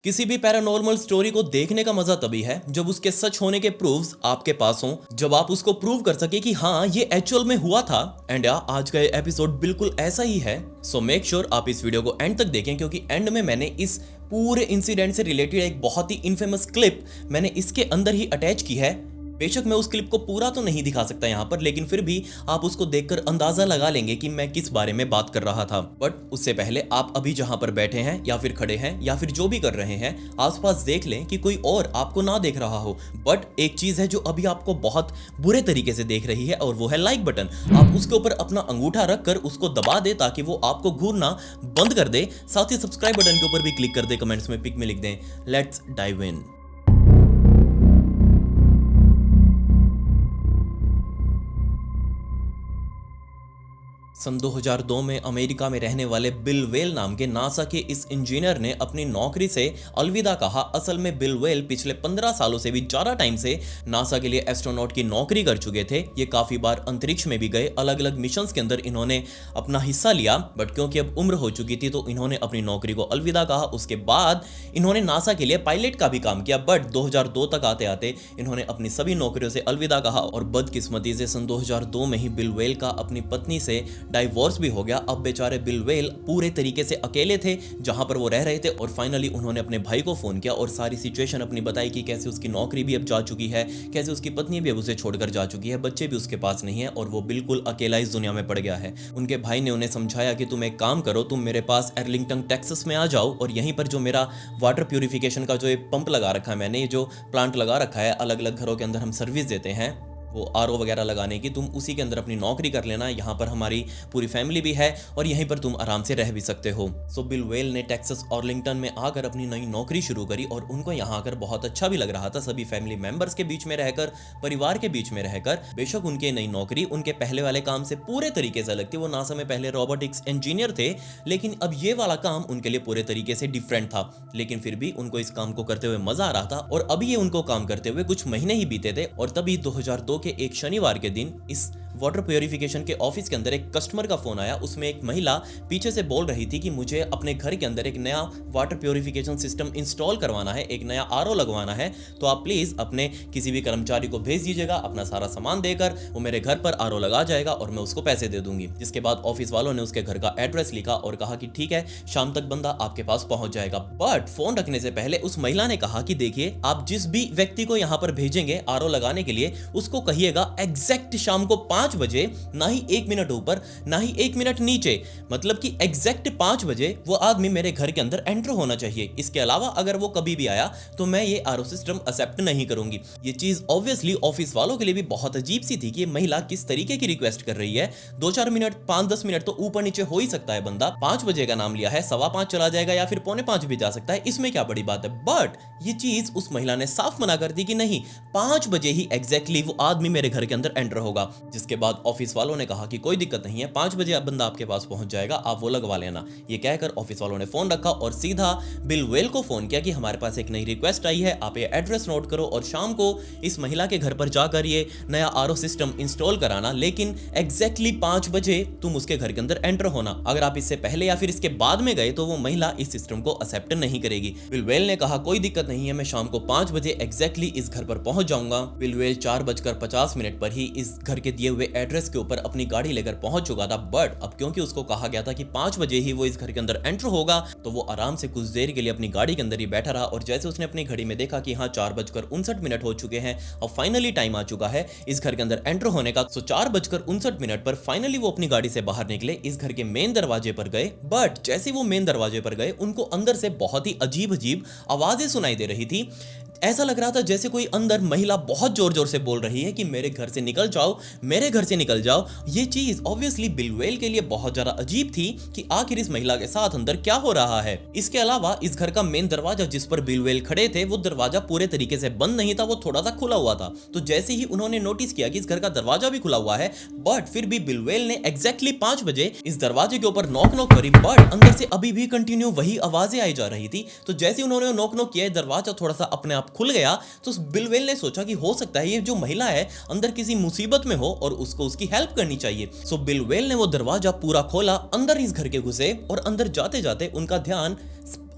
किसी भी paranormal story को देखने का मजा तभी है जब उसके सच होने के प्रूफ्स आपके पास हों, जब आप उसको प्रूव कर सके कि हाँ ये एक्चुअल में हुआ था। एंड आज का एपिसोड बिल्कुल ऐसा ही है। सो मेक श्योर आप इस वीडियो को एंड तक देखें, क्योंकि एंड में मैंने इस पूरे इंसिडेंट से रिलेटेड एक बहुत ही इनफेमस क्लिप मैंने इसके अंदर ही अटैच की है। बेशक मैं उस क्लिप को पूरा तो नहीं दिखा सकता यहाँ पर, लेकिन फिर भी आप उसको देखकर अंदाजा लगा लेंगे कि मैं किस बारे में बात कर रहा था। बट उससे पहले आप अभी जहां पर बैठे हैं या फिर खड़े हैं या फिर जो भी कर रहे हैं, आसपास देख लें कि कोई और आपको ना देख रहा हो। बट एक चीज है जो अभी आपको बहुत बुरे तरीके से देख रही है, और वो है लाइक बटन। आप उसके ऊपर अपना अंगूठा रखकर उसको दबा दे ताकि वो आपको घूरना बंद कर दे। साथ ही सब्सक्राइब बटन के ऊपर भी क्लिक कर दे, कमेंट्स में पिक में लिख दें लेट्स डाइव इन। सन 2002 में अमेरिका में रहने वाले बिल वेल नाम के नासा के इस इंजीनियर ने अपनी नौकरी से अलविदा कहा। असल में बिल वेल पिछले 15 सालों से भी ज़्यादा टाइम से नासा के लिए एस्ट्रोनॉट की नौकरी कर चुके थे। ये काफ़ी बार अंतरिक्ष में भी गए, अलग अलग मिशंस के अंदर इन्होंने अपना हिस्सा लिया। बट क्योंकि अब उम्र हो चुकी थी तो इन्होंने अपनी नौकरी को अलविदा कहा। उसके बाद इन्होंने नासा के लिए पायलट का भी काम किया। बट 2002 तक आते आते इन्होंने अपनी सभी नौकरियों से अलविदा कहा, और बदकिस्मती से सन 2002 में ही बिल वेल का अपनी पत्नी से डाइवोर्स भी हो गया। अब बेचारे बिल वेल पूरे तरीके से अकेले थे जहां पर वो रह रहे थे, और फाइनली उन्होंने अपने भाई को फोन किया और सारी सिचुएशन अपनी बताई कि कैसे उसकी नौकरी भी अब जा चुकी है, कैसे उसकी पत्नी भी अब उसे छोड़कर जा चुकी है, बच्चे भी उसके पास नहीं है और वो बिल्कुल अकेला इस दुनिया में पड़ गया है। उनके भाई ने उन्हें समझाया कि तुम एक काम करो, तुम मेरे पास अर्लिंगटन टेक्सास में आ जाओ, और यहीं पर जो मेरा वाटर प्यूरिफिकेशन का जो एक पंप लगा रखा है मैंने, ये जो प्लांट लगा रखा है, अलग अलग घरों के अंदर हम सर्विस देते हैं वो आरओ वगैरह लगाने की, तुम उसी के अंदर अपनी नौकरी कर लेना। यहाँ पर हमारी पूरी फैमिली भी है और यहीं पर तुम आराम से रह भी सकते हो। सो बिल वेल ने टेक्सास आर्लिंगटन में आकर अपनी नई नौकरी शुरू करी, और उनको यहाँ आकर बहुत अच्छा भी लग रहा था। सभी फैमिली मेंबर्स के बीच में रहकर, परिवार के बीच में रहकर। बेशक उनके नई नौकरी उनके पहले वाले काम से पूरे तरीके से अलग थी। वो नासा में पहले रोबोटिक्स इंजीनियर थे, लेकिन अब ये वाला काम उनके लिए पूरे तरीके से डिफरेंट था। लेकिन फिर भी उनको इस काम को करते हुए मजा आ रहा था, और अभी ये उनको काम करते हुए कुछ महीने ही बीते थे, और तभी 2002 के एक शनिवार के दिन इस वाटर प्योरिफिकेशन के ऑफिस के अंदर एक कस्टमर का फोन आया। उसमें एक महिला पीछे से बोल रही थी कि मुझे अपने घर के अंदर एक नया वाटर प्योरिफिकेशन सिस्टम इंस्टॉल करवाना है, एक नया आरओ लगवाना है, तो आप प्लीज अपने किसी भी कर्मचारी को भेज दीजिएगा, अपना सारा सामान देकर वो मेरे घर पर आरओ लगा जाएगा और मैं उसको पैसे दे दूंगी। जिसके बाद ऑफिस वालों ने उसके घर का एड्रेस लिखा और कहा कि ठीक है, शाम तक बंदा आपके पास पहुंच जाएगा। बट फोन रखने से पहले उस महिला ने कहा कि देखिए, आप जिस भी व्यक्ति को यहाँ पर भेजेंगे आरओ लगाने के लिए, उसको कहिएगा एग्जैक्ट शाम को 5 बजे, ना ही 1 मिनट ऊपर ना ही 1 मिनट नीचे, मतलब कि एग्जैक्ट 5 बजे वो आदमी मेरे घर के अंदर एंटर होना चाहिए। इसके अलावा अगर वो कभी भी आया तो मैं ये आरओ सिस्टम एक्सेप्ट नहीं करूंगी। ये चीज ऑब्वियसली ऑफिस वालों के लिए भी बहुत अजीब सी थी कि ये महिला किस तरीके की रिक्वेस्ट कर रही है। 2-4 मिनट 5-10 मिनट तो ऊपर नीचे हो ही सकता है। बंदा 5 बजे का नाम लिया है, 5:15 चला जाएगा या फिर 4:45 भी जा सकता है, इसमें क्या बड़ी बात है। बट ये चीज उस महिला ने साफ मना कर दी कि नहीं, 5 बजे ही एग्जैक्टली वो आदमी मेरे घर के अंदर एंटर होगा। जिसके बाद ऑफिस वालों ने कहा कि कोई दिक्कत नहीं है, 5 बजे अब बंदा आपके पास पहुंच जाएगा, आप वो लगवा लेना। ये कहकर ऑफिस वालों ने फोन रखा और सीधा बिल वेल को फोन किया कि हमारे पास एक नई रिक्वेस्ट आई है, आप ये एड्रेस नोट करो और शाम को इस महिला के घर पर जाकर ये नया आरओ सिस्टम इंस्टॉल कराना, लेकिन एग्जैक्टली 5 बजे तुम उसके घर के अंदर एंटर होना। अगर आप इससे पहले या फिर इसके बाद में गए तो वो महिला इस सिस्टम को एक्सेप्ट नहीं करेगी। बिल वेल ने कहा कोई दिक्कत नहीं है, मैं शाम को 5 बजे एग्जैक्टली इस घर पर पहुंच जाऊंगा। बिल वेल 4:50 पर ही इस घर के दिए हुए एड्रेस के ऊपर अपनी गाड़ी लेकर पहुंच चुका था। बट अब क्योंकि उसको कहा गया था कि 5 बजे ही वो इस घर के अंदर एंटर होगा, तो वो आराम से कुछ देर के लिए अपनी गाड़ी के अंदर ही बैठा रहा, और जैसे उसने अपनी घड़ी में देखा कि हाँ 4:59 हो चुके हैं और फाइनली टाइम आ चुका है इस घर के अंदर एंटर होने का, तो 4:59 पर फाइनली वो अपनी गाड़ी से बाहर निकले, इस घर के मेन दरवाजे पर गए। बट जैसे वो मेन दरवाजे पर गए, उनको अंदर से बहुत ही अजीब अजीब आवाजें सुनाई दे रही थी। ऐसा लग रहा था जैसे कोई अंदर महिला बहुत जोर जोर से बोल रही है कि मेरे घर से निकल जाओ, मेरे घर से निकल जाओ। ये चीज ऑब्वियसली बिल वेल के लिए बहुत ज्यादा अजीब थी कि आखिर इस महिला के साथ अंदर क्या हो रहा है। इसके अलावा इस घर का मेन दरवाजा जिस पर बिल वेल खड़े थे, वो दरवाजा पूरे तरीके से बंद नहीं था, वो थोड़ा सा खुला हुआ था। तो जैसे ही उन्होंने नोटिस किया कि इस घर का दरवाजा भी खुला हुआ है, बट फिर भी बिल वेल ने एग्जैक्टली 5 बजे इस दरवाजे के ऊपर नॉक नॉक करी, बट अंदर से अभी भी कंटिन्यू वही आवाजें आई जा रही थी। तो जैसे उन्होंने नॉक नॉक किया, दरवाजा थोड़ा सा अपने आप खुल गया। तो बिल वेल ने सोचा कि हो सकता है ये जो महिला है अंदर किसी मुसीबत में हो और उसको उसकी हेल्प करनी चाहिए। सो बिल वेल ने वो दरवाजा पूरा खोला, अंदर इस घर के घुसे, और अंदर जाते जाते उनका ध्यान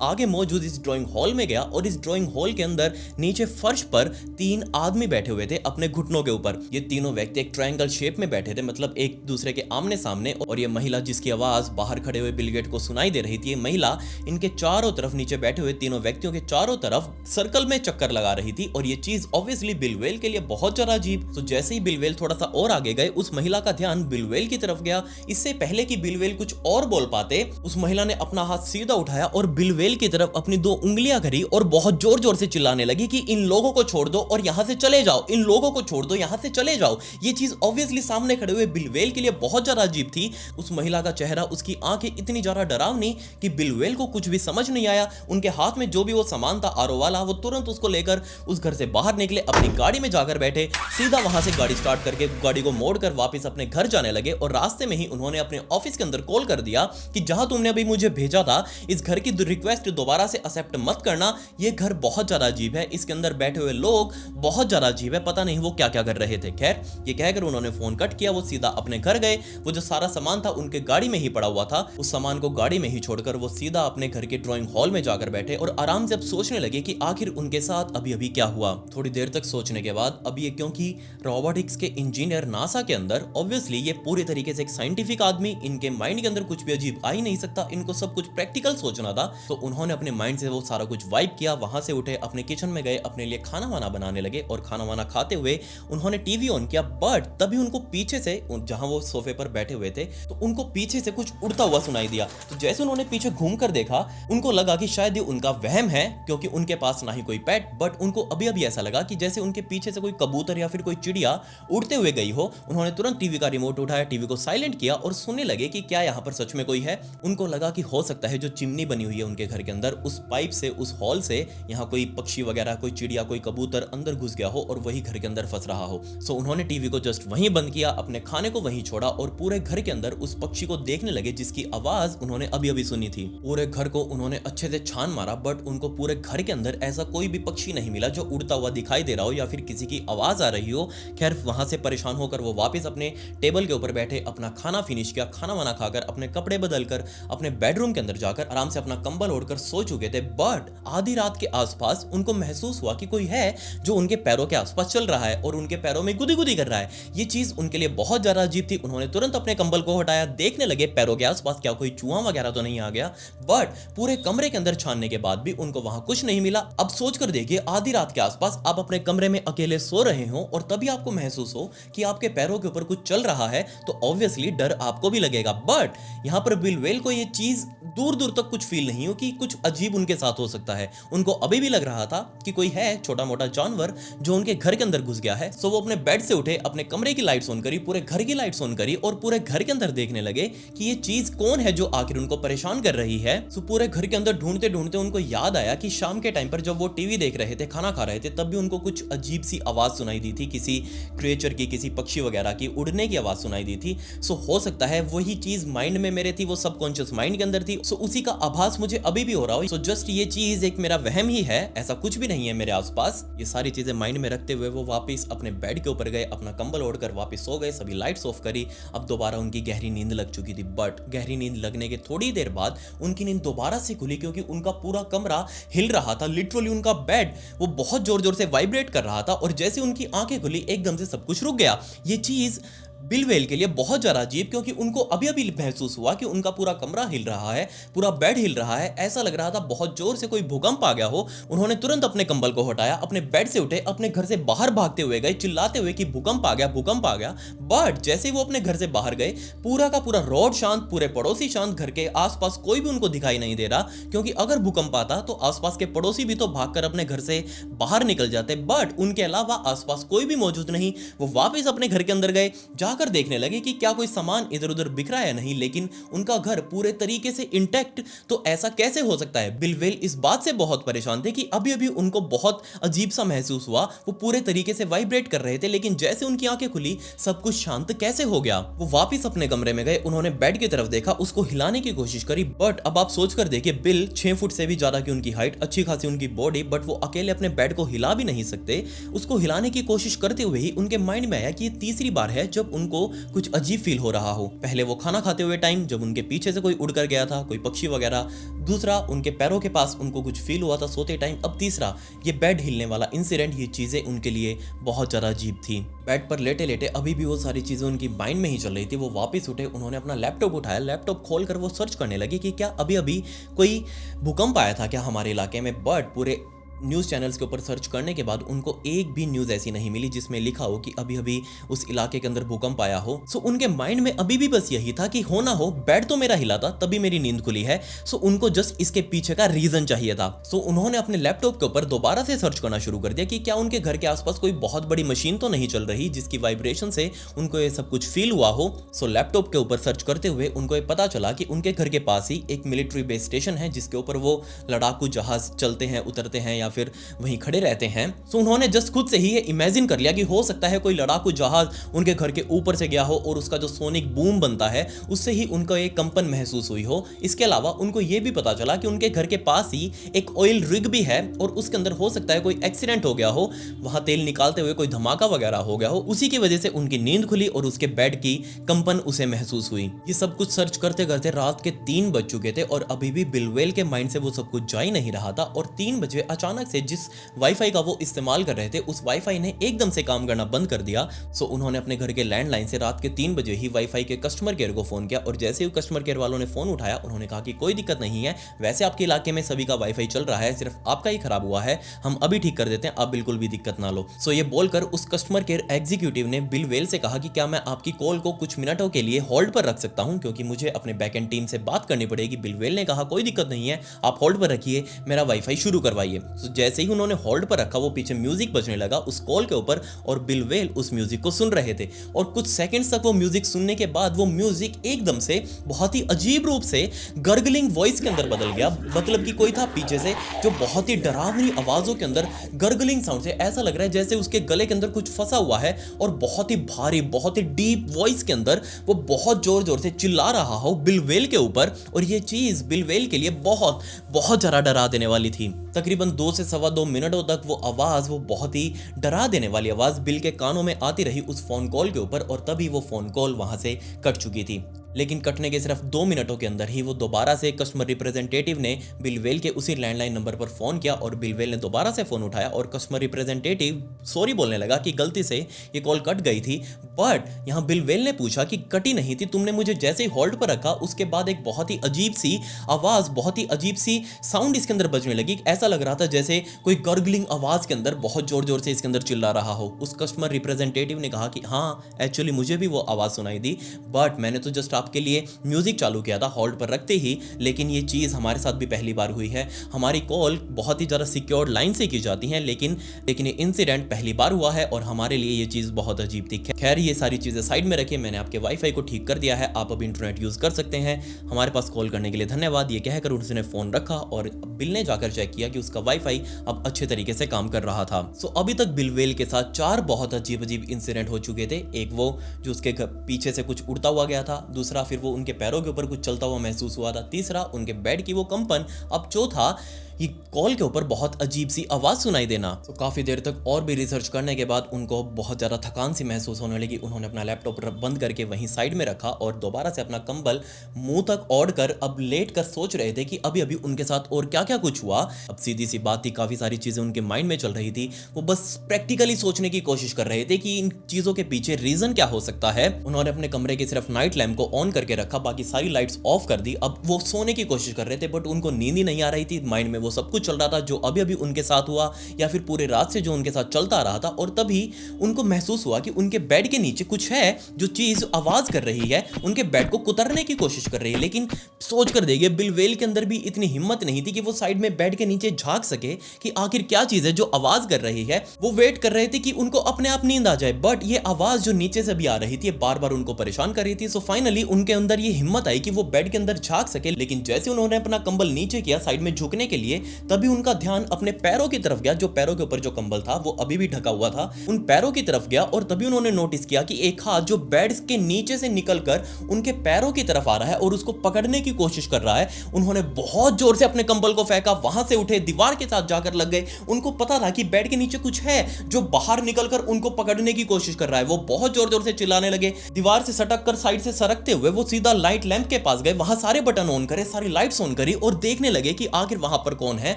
आगे मौजूद इस ड्राइंग हॉल में गया और इस ड्राइंग हॉल के अंदर नीचे फर्श पर 3 आदमी बैठे हुए थे अपने घुटनों के ऊपर। ये तीनों व्यक्ति एक ट्रायंगल शेप में बैठे थे, मतलब एक दूसरे के आमने सामने। और ये महिला जिसकी आवाज बाहर खड़े हुए बिल गेट को सुनाई दे रही थी, ये महिला इनके चारों तरफ नीचे बैठे हुए तीनों व्यक्तियों के चारों तरफ सर्कल में चक्कर लगा रही थी। और ये चीज ऑब्वियसली बिल वेल के लिए बहुत ज्यादा अजीब। तो जैसे ही बिल वेल थोड़ा सा और आगे गए, उस महिला का ध्यान बिल वेल की तरफ गया। इससे पहले कि बिल वेल कुछ और बोल पाते, उस महिला ने अपना हाथ सीधा उठाया और बिल वेल की तरफ अपनी 2 उंगलियां करी और बहुत जोर जोर से चिल्लाने लगी कि इन लोगों को छोड़ दो और यहां से चले जाओ, इन लोगों को छोड़ दो, यहां से चले जाओ। ये चीज ऑब्वियसली सामने खड़े हुए बिल वेल के लिए बहुत ज्यादा अजीब थी। उस महिला का चेहरा, उसकी आंखें इतनी ज्यादा डरावनी कि बिल वेल को कुछ भी समझ नहीं आया। उनके हाथ में जो भी वो सामान था आरओ वाला, वो तुरंत उसको लेकर उस घर से बाहर निकले, अपनी गाड़ी में जाकर बैठे, सीधा वहां से गाड़ी स्टार्ट करके गाड़ी को मोड़कर वापस अपने घर जाने लगे। और रास्ते में ही उन्होंने अपने ऑफिस के अंदर कॉल कर दिया कि जहां तुमने अभी मुझे भेजा था, इस घर की रिक्वेस्ट दोबारा से एक्सेप्ट मत करना। ये घर बहुत ज्यादा अजीब है, इसके अंदर बैठे हुए लोग बहुत ज्यादा अजीब है, पता नहीं वो क्या क्या कर रहे थे। खैर, ये कहकर उन्होंने फोन कट किया। वो सीधा अपने घर गए। वो जो सारा सामान था उनके गाड़ी में ही पड़ा हुआ था, उस सामान को गाड़ी में ही छोड़कर वो सीधा अपने घर के ड्राइंग हॉल में जाकर बैठे और आराम से अब सोचने लगे कि आखिर उनके साथ अभी अभी क्या हुआ। थोड़ी देर तक सोचने के बाद, अब ये क्योंकि रोबोटिक्स के इंजीनियर नासा के अंदर, ऑब्वियसली ये पूरी तरीके से एक साइंटिफिक आदमी, इनके माइंड के अंदर कुछ भी अजीब आ ही नहीं सकता, इनको सब कुछ प्रैक्टिकल सोचना था। तो उन्होंने अपने माइंड से वो सारा कुछ वाइप किया। वहां से उठे, अपने किचन में गए, अपने लिए खाना वाना बनाने लगे और खाना वाना खाते हुए उन्होंने टीवी ऑन किया। बट तभी उनको पीछे से, जहां वो सोफे पर बैठे हुए थे, तो उनको पीछे से कुछ उड़ता हुआ सुनाई दिया। तो जैसे उन्होंने पीछे घूमकर देखा, उनको लगा कि शायद ये उनका वहम है, क्योंकि उनके पास ना ही कोई पेट, बट उनको अभी अभी ऐसा लगा कि जैसे उनके पीछे से कोई कबूतर या फिर कोई चिड़िया उड़ते हुए गई हो। उन्होंने तुरंत टीवी का रिमोट उठाया, टीवी को साइलेंट किया और सुनने लगे कि क्या यहाँ पर सच में कोई है। उनको लगा कि हो सकता है जो चिमनी बनी हुई है उनके घर के अंदर, उस पाइप से, उस हॉल से यहाँ कोई पक्षी वगैरह, कोई चिड़िया, कोई कबूतर अंदर घुस गया हो और वही घर के अंदर फंस रहा हो। सो उन्होंने टीवी को जस्ट वहीं बंद किया, अपने खाने को वहीं छोड़ा और पूरे घर के अंदर उस पक्षी को देखने लगे जिसकी आवाज उन्होंने अभी अभी सुनी थी। पूरे घर को उन्होंने अच्छे से छान मारा, बट उनको पूरे घर के अंदर ऐसा कोई भी पक्षी नहीं मिला जो उड़ता हुआ दिखाई दे रहा हो या फिर किसी की आवाज आ रही हो। खैर, वहां से परेशान होकर वो वापस अपने टेबल के ऊपर बैठे, अपना खाना फिनिश किया, खाना वाना खाकर अपने कपड़े बदलकर अपने बेडरूम के अंदर जाकर आराम से अपना कंबल ओढ़कर सो चुके थे। बट आधी रात के आसपास उनको महसूस हुआ कि कोई है जो उनके पैरों के आसपास चल रहा है और उनके पैरों में गुदी गुदी कर रहा है। ये चीज उनके लिए बहुत ज्यादा अजीब थी। उन्होंने तुरंत अपने कंबल को हटाया, देखने लगे पैरों के आसपास क्या कोई चूहा वगैरह तो नहीं आ गया। बट पूरे कमरे के अंदर छानने के बाद भी उनको वहां कुछ नहीं मिला। अब सोचकर देखिए, आधी रात के आसपास आप अपने कमरे में अकेले सो रहे हो और तभी आपको महसूस हो कि आपके पैरों के ऊपर कुछ चल रहा है, तो ऑब्वियसली डर आपको भी लगेगा। बट यहां पर बिल वेल को ये चीज दूर दूर तक कुछ फील नहीं हो कि कुछ अजीब उनके साथ हो सकता है। उनको अभी भी लग रहा था कि कोई है छोटा मोटा जानवर जो उनके घर के अंदर घुस गया है। सो वो अपने बेड से उठे, अपने कमरे की लाइट्स ऑन करी, पूरे घर की लाइट्स ऑन करी और पूरे घर के अंदर देखने लगे कि ये चीज कौन है जो आखिर उनको परेशान कर रही है। सो पूरे घर के अंदर ढूंढते ढूंढते उनको याद आया कि शाम के टाइम पर जब वो टीवी देख रहे थे, खाना खा रहे थे, तब भी उनको कुछ अजीब सी आवाज सुनाई दी थी, किसी क्रिएचर की, किसी पक्षी वगैरह की उड़ने की आवाज सुनाई दी थी। सो हो सकता है वही चीज माइंड में मेरे थी, वो सबकॉन्शियस माइंड के अंदर थी। सो उसी का आभास मुझे अभी भी हो रहा हो। सो जस्ट ये चीज एक मेरा वहम ही है, ऐसा कुछ भी नहीं है मेरे आसपास। ये सारी चीजें माइंड में रखते हुए वो वापस अपने बेड के ऊपर गए, अपना कंबल ओढ़कर वापस सो गए, सभी लाइट्स ऑफ करी। अब दोबारा उनकी गहरी नींद लग चुकी थी। बट गहरी नींद लगने के थोड़ी देर बाद उनकी नींद दोबारा से खुली, क्योंकि उनका पूरा कमरा हिल रहा था। लिटरली उनका बेड वो बहुत जोर जोर से वाइब्रेट कर रहा था और जैसे उनकी आंखें खुली, एकदम से सब कुछ रुक गया। ये चीज बिल वेल के लिए बहुत ज्यादा अजीब, क्योंकि उनको अभी अभी महसूस हुआ कि उनका पूरा कमरा हिल रहा है, पूरा बेड हिल रहा है। ऐसा लग रहा था बहुत जोर से कोई भूकंप आ गया हो। उन्होंने तुरंत अपने कंबल को हटाया, अपने बेड से उठे, अपने घर से बाहर भागते हुए गए, चिल्लाते हुए कि भूकंप आ गया, भूकंप आ गया। बट जैसे ही वो अपने घर से बाहर गए, पूरा का पूरा रोड शांत, पूरे पड़ोसी शांत, घर के आसपास कोई भी उनको दिखाई नहीं दे रहा, क्योंकि अगर भूकंप आता तो आसपास के पड़ोसी भी तो भागकर अपने घर से बाहर निकल जाते। बट उनके अलावा आसपास कोई भी मौजूद नहीं। वो वापस अपने घर के अंदर गए, जाकर देखने लगे कि क्या कोई सामान इधर उधर बिखरा है नहीं, लेकिन उनका घर पूरे तरीके से इंटैक्ट। तो ऐसा कैसे हो सकता है? बिल वेल इस बात से बहुत परेशान थे कि अभी अभी उनको बहुत अजीब सा महसूस हुआ। वो पूरे तरीके से वाइब्रेट कर रहे थे, लेकिन जैसे उनकी आंखें खुली, सब कुछ शांत कैसे हो गया। वो वापस अपने कमरे में गए, उन्होंने बेड की तरफ देखा, उसको हिलाने की कोशिश करी। बट अब आप सोच कर देखिए, बिल 6 फुट से भी ज्यादा की उनकी हाइट, अच्छी खासी उनकी बॉडी, बट वो अकेले अपने बेड को हिला भी नहीं सकते। उसको हिलाने की कोशिश करते हुए ही उनके माइंड में आया कि ये तीसरी बार है जब उनको कुछ अजीब फील हो रहा हो। पहले वो खाना खाते हुए टाइम जब उनके पीछे से कोई उड़ कर गया था, कोई पक्षी वगैरह। दूसरा, उनके पैरों के पास उनको कुछ फील हुआ था सोते टाइम। अब तीसरा, ये बेड हिलने वाला इंसिडेंट, ये चीज़ें उनके लिए बहुत ज़्यादा अजीब थी। बेड पर लेटे लेटे अभी भी वो सारी चीज़ें उनकी माइंड में ही चल रही थी। वो वापस उठे, उन्होंने अपना लैपटॉप उठाया, लैपटॉप खोलकर वो सर्च करने लगे कि क्या अभी अभी कोई भूकंप आया था क्या हमारे इलाके में। बट पूरे न्यूज़ चैनल्स के ऊपर सर्च करने के बाद उनको एक भी न्यूज़ ऐसी नहीं मिली जिसमें लिखा हो कि अभी अभी उस इलाके के अंदर भूकंप आया हो। सो उनके माइंड में अभी भी बस यही था कि हो ना हो बेड तो मेरा हिला था तभी मेरी नींद खुली है। सो उनको जस्ट इसके पीछे का रीजन चाहिए था। सो उन्होंने अपने लैपटॉप के ऊपर दोबारा से सर्च करना शुरू कर दिया कि क्या उनके घर के आसपास कोई बहुत बड़ी मशीन तो नहीं चल रही जिसकी वाइब्रेशन से उनको ये सब कुछ फील हुआ हो। सो लैपटॉप के ऊपर सर्च करते हुए उनको ये पता चला कि उनके घर के पास ही एक मिलिट्री बेस स्टेशन है जिसके ऊपर वो लड़ाकू जहाज चलते हैं, उतरते हैं या फिर वहीं खड़े रहते हैं। सो उन्होंने जस्ट खुद से ही ये इमेजिन कर लिया कि हो सकता है कोई लड़ाकू जहाज उनके घर के ऊपर से गया हो और उसका जो सोनिक बूम बनता है उससे ही उनको एक कंपन महसूस हुई हो। इसके अलावा उनको ये भी पता चला कि उनके घर के पास ही एक ऑयल रिग भी है और उसके अंदर हो सकता है कोई एक्सीडेंट हो गया हो, वहां तेल निकालते हुए कोई धमाका वगैरह हो गया हो, उसी की वजह से उनकी नींद खुली और उसके बेड की कंपन उसे महसूस हुई। ये सब कुछ सर्च करते करते रात के 3 बज चुके थे और अभी भी बिलवेल के माइंड से वो सब कुछ जा ही नहीं रहा था। और 3 बजे अचानक से जिस वाईफाई का वो इस्तेमाल कर रहे थे उस वाईफाई ने एकदम से काम करना बंद कर दिया। सो उन्होंने अपने घर के लैंडलाइन से रात के 3 बजे ही वाईफाई के कस्टमर केयर को फोन किया और जैसे ही कस्टमर केयर वालों ने फोन उठाया उन्होंने कहा कि कोई दिक्कत नहीं है, वैसे आपके इलाके में सभी का वाईफाई चल रहा है, सिर्फ आपका ही खराब हुआ है, हम अभी ठीक कर देते हैं, आप बिल्कुल भी दिक्कत ना लो। सो ये बोलकर उस कस्टमर केयर एग्जीक्यूटिव ने बिलवेल से कहा कि क्या मैं आपकी कॉल को कुछ मिनटों के लिए होल्ड पर रख सकता हूं क्योंकि मुझे अपने बैकएंड टीम से बात करनी पड़ेगी। बिलवेल ने कहा कोई दिक्कत नहीं है, आप होल्ड पर रखिए, मेरा वाईफाई शुरू करवाइए। जैसे ही उन्होंने होल्ड पर रखा वो पीछे म्यूजिक बजने लगा उस कॉल के ऊपर और बिलवेल उस म्यूजिक को सुन रहे थे और कुछ सेकंड्स तक वो म्यूजिक सुनने के बाद वो म्यूजिक एकदम से बहुत ही अजीब रूप से गर्गलिंग वॉइस के अंदर बदल गया। मतलब कि कोई था पीछे से जो बहुत ही डरावनी आवाजों के अंदर गर्गलिंग साउंड से ऐसा लग रहा है जैसे उसके गले के अंदर कुछ फंसा हुआ है और बहुत ही भारी, बहुत ही डीप वॉइस के अंदर वो बहुत जोर जोर से चिल्ला रहा हो बिलवेल के ऊपर। और ये चीज बिलवेल के लिए बहुत बहुत ज्यादा डरा देने वाली थी। तकरीबन 2 से सवा 2 मिनटों तक वो आवाज, वो बहुत ही डरा देने वाली आवाज बिल के कानों में आती रही उस फोन कॉल के ऊपर और तभी वो फोन कॉल वहां से कट चुकी थी। लेकिन कटने के सिर्फ 2 मिनटों के अंदर ही वो दोबारा से कस्टमर रिप्रेजेंटेटिव ने बिलवेल के उसी लैंडलाइन नंबर पर फोन किया और बिलवेल ने दोबारा से फोन उठाया और कस्टमर रिप्रेजेंटेटिव सॉरी बोलने लगा कि गलती से ये कॉल कट गई थी। बट यहाँ बिलवेल ने पूछा कि कटी नहीं थी, तुमने मुझे जैसे ही होल्ड पर रखा उसके बाद एक बहुत ही अजीब सी आवाज, बहुत ही अजीब सी साउंड इसके अंदर बजने लगी। ऐसा लग रहा था जैसे कोई गर्गलिंग आवाज के अंदर बहुत जोर जोर से इसके अंदर चिल्ला रहा हो। उस कस्टमर रिप्रेजेंटेटिव ने कहा कि हाँ एक्चुअली मुझे भी वो आवाज सुनाई दी, बट मैंने तो जस्ट आपके लिए म्यूजिक चालू किया था होल्ड पर रखते ही, लेकिन ये चीज़ हमारे साथ भी पहली बार हुई है। हमारी कॉल बहुत ही ज़्यादा सिक्योर्ड लाइन से की जाती हैं, लेकिन ये इंसिडेंट पहली बार हुआ है और हमारे लिए ये चीज़ बहुत अजीब थी। खैर ये सारी चीज़ें साइड में रखिए, मैंने आपके वाईफाई को ठीक कर दिया है, आप अब इंटरनेट यूज़ कर सकते हैं। हमारे पास कॉल करने के लिए धन्यवाद। ये कहकर उसने फ़ोन रखा और बिल ने जाकर चेक किया कि उसका वाईफाई अब अच्छे तरीके से काम कर रहा था। सो अभी तक बिलवेल के साथ 4 बहुत अजीब अजीब इंसिडेंट हो चुके थे। एक वो जो उसके पीछे से कुछ उड़ता हुआ गया था, दूसरा फिर वो उनके पैरों के ऊपर कुछ चलता हुआ महसूस हुआ था, तीसरा उनके बेड की वो कंपन, अब चौथा ये कॉल के ऊपर बहुत अजीब सी आवाज सुनाई देना। तो काफी देर तक और भी रिसर्च करने के बाद उनको बहुत ज्यादा थकान सी महसूस होने लगी। उन्होंने अपना लैपटॉप बंद करके वहीं साइड में रखा और दोबारा से अपना कंबल मुंह तक ओढ़ कर अब लेट कर सोच रहे थे कि अभी अभी उनके साथ और क्या क्या कुछ हुआ। अब सीधी सी बात थी, काफी सारी चीजें उनके माइंड में चल रही थी, वो बस प्रैक्टिकली सोचने की कोशिश कर रहे थे कि इन चीजों के पीछे रीजन क्या हो सकता है। उन्होंने अपने कमरे के सिर्फ नाइट लैम्प को ऑन करके रखा, बाकी सारी लाइट्स ऑफ कर दी। अब वो सोने की कोशिश कर रहे थे बट उनको नींद ही नहीं आ रही थी। माइंड में वो सब कुछ चल रहा था जो अभी अभी उनके साथ हुआ या फिर पूरे रात से जो उनके साथ चलता रहा था। और तभी उनको महसूस हुआ कि उनके बेड के नीचे कुछ है जो चीज आवाज कर रही है, उनके बेड को कुतरने की कोशिश कर रही है। लेकिन सोच कर देखिए, बिलवेल के अंदर भी इतनी हिम्मत नहीं थी कि वो साइड में बेड के नीचे झांक सके कि आखिर क्या चीज है जो आवाज कर रही है। वो वेट कर रहे थे कि उनको अपने आप नींद आ जाए, बट ये आवाज जो नीचे से भी आ रही थी बार बार उनको परेशान कर रही थी। सो फाइनली उनके अंदर ये हिम्मत आई कि वो बेड के अंदर झांक सके। लेकिन जैसे उन्होंने अपना कंबल नीचे किया साइड में झुकने के लिए, लिए तभी उनका ध्यान अपने पैरों की तरफ गया, जो पैरों के ऊपर जो कंबल था वो अभी भी ढका हुआ था, उन पैरों की तरफ गया और तभी उन्होंने नोटिस किया कि एक हाथ जो बेड के नीचे से निकलकर उनके पैरों की तरफ आ रहा है और उसको पकड़ने की कोशिश कर रहा है। उन्होंने बहुत जोर से अपने कंबल को फेंका, वहां से उठे, दीवार के साथ जाकर लग गए। उनको पता था कि बेड के नीचे कुछ है जो बाहर निकलकर उनको पकड़ने की कोशिश कर रहा है। वो बहुत जोर जोर से चिल्लाने लगे। दीवार से सटक कर साइड से सरकते हुए वो सीधा लाइट लैंप के पास गए, वहां सारे बटन ऑन करे, सारी लाइट्स ऑन करी और देखने लगे कि आखिर वहां पर कौन है।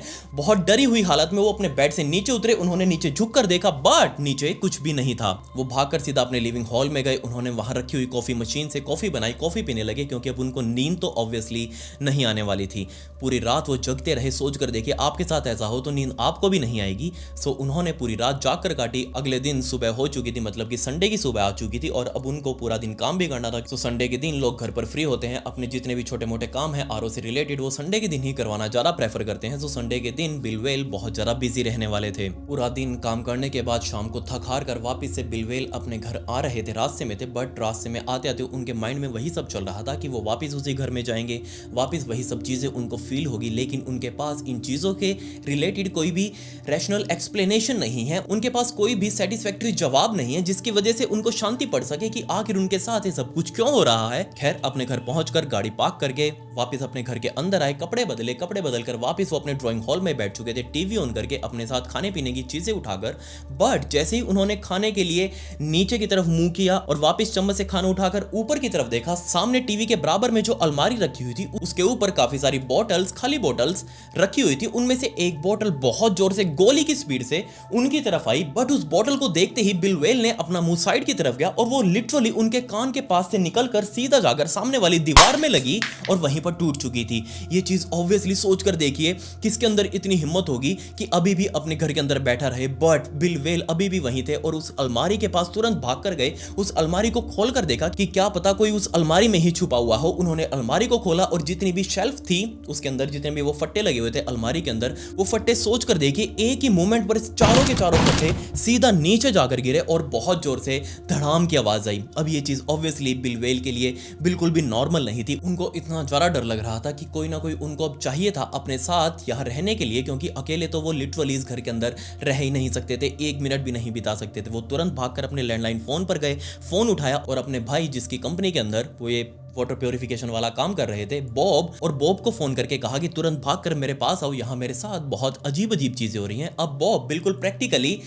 बहुत डरी हुई हालत में वो अपने बेड से नीचे उतरे। उन्होंने नीचे झुककर देखा बट नीचे कुछ भी नहीं था। वो भागकर सीधा अपने लिविंग हॉल में गए। उन्होंने वहां रखी हुई कॉफी मशीन से कॉफी बनाई, कॉफी पीने लगे क्योंकि अब उनको नींद तो ऑब्वियसली नहीं आने वाली थी। पूरी रात वो जगते रहे, सोचकर देखिए आपके साथ ऐसा हो तो नींद आपको भी नहीं आएगी। सो उन्होंने पूरी रात जागकर काटी। अगले दिन सुबह हो चुकी थी, मतलब कि संडे की सुबह आ चुकी थी और अब उनको पूरा दिन काम भी करना था। तो संडे के दिन लोग घर पर फ्री होते हैं, अपने जितने भी छोटे मोटे काम है आरओ से रिलेटेड वो संडे के दिन ही करवाना ज्यादा प्रेफर करते हैं। तो संडे के दिन बिल वेल बहुत ज्यादा बिजी रहने वाले थे। पूरा दिन काम करने के बाद शाम को थक हार कर वापस से बिल वेल अपने घर आ रहे थे, रास्ते में थे, बट रास्ते में आते आते उनके माइंड में वही सब चल रहा था कि वो वापस उसी घर में जाएंगे, वापस वही सब चीजें उनको फील होगी। लेकिन उनके पास इन चीजों के रिलेटेड कोई भी रैशनल एक्सप्लेनेशन नहीं है, उनके पास कोई भी सेटिस्फैक्टरी जवाब नहीं है जिसकी वजह से उनको शांति पड़ सके कि आखिर उनके साथ ये सब कुछ क्यों हो रहा है। खैर अपने घर पहुंचकर गाड़ी पार्क करके वापस अपने घर के अंदर आए, कपड़े बदले, कपड़े बदलकर वापस वो अपने ड्राइंग हॉल में बैठ चुके थे, टीवी ऑन करके अपने साथ खाने पीने की चीजें उठाकर। बट जैसे ही उन्होंने खाने के लिए नीचे की तरफ मुंह किया और वापस चम्मच से खाना उठाकर ऊपर की तरफ देखा, सामने टीवी के बराबर में जो अलमारी रखी हुई थी उसके ऊपर काफी सारी बॉटल्स, खाली बॉटल्स रखी हुई थी। उनमें से एक बॉटल बहुत जोर से गोली की स्पीड से उनकी तरफ आई, बट उस बॉटल को देखते ही बिल वेल ने अपना मुंह साइड की तरफ गया और वो लिटरली उनके कान के पास से निकलकर सीधा जाकर सामने वाली दीवार में लगी और वहीं पर टूट चुकी थी। ये चीज ऑब्वियसली सोचकर देखिए किसके अंदर इतनी हिम्मत होगी कि अभी भी अपने घर के अंदर बैठा रहे। बट बिल वेल अभी भी वहीं थे और उस अलमारी के पास तुरंत भागकर गए। उस अलमारी को खोलकर देखा कि क्या पता कोई उस अलमारी में ही छुपा हुआ हो। उन्होंने अलमारी को खोला और जितनी भी शेल्फ थी उसके अंदर जितने भी वो फट्टे लगे हुए थे अलमारी के अंदर, वो फट्टे सोचकर देखिए एक ही मोमेंट पर चारों के चारों फट्टे सीधा नीचे जाकर गिरे और बहुत जोर से धड़ाम की आवाज आई। अब ये चीज ऑब्वियसली बिल वेल के लिए बिल्कुल भी नॉर्मल नहीं थी। उनको इतना ज्यादा डर लग रहा था कि कोई ना कोई उनको अब चाहिए था अपने साथ यहाँ रहने के लिए, क्योंकि अकेले तो वो लिटरली इस घर के अंदर रह ही नहीं सकते थे, एक मिनट भी नहीं बिता सकते थे। वो तुरंत भागकर अपने लैंडलाइन फोन पर गए, फोन उठाया और अपने भाई जिसकी कंपनी के अंदर वो ये वाटर प्योरिफिकेशन वाला काम कर रहे थे, बॉब, और बॉब को फोन करके कहा कि तुरंत भागकर मेरे पास आओ, यहाँ मेरे साथ बहुत अजीब अजीब चीजें हो रही हैं। अब बॉब बिल्कुल प्रैक्टिकली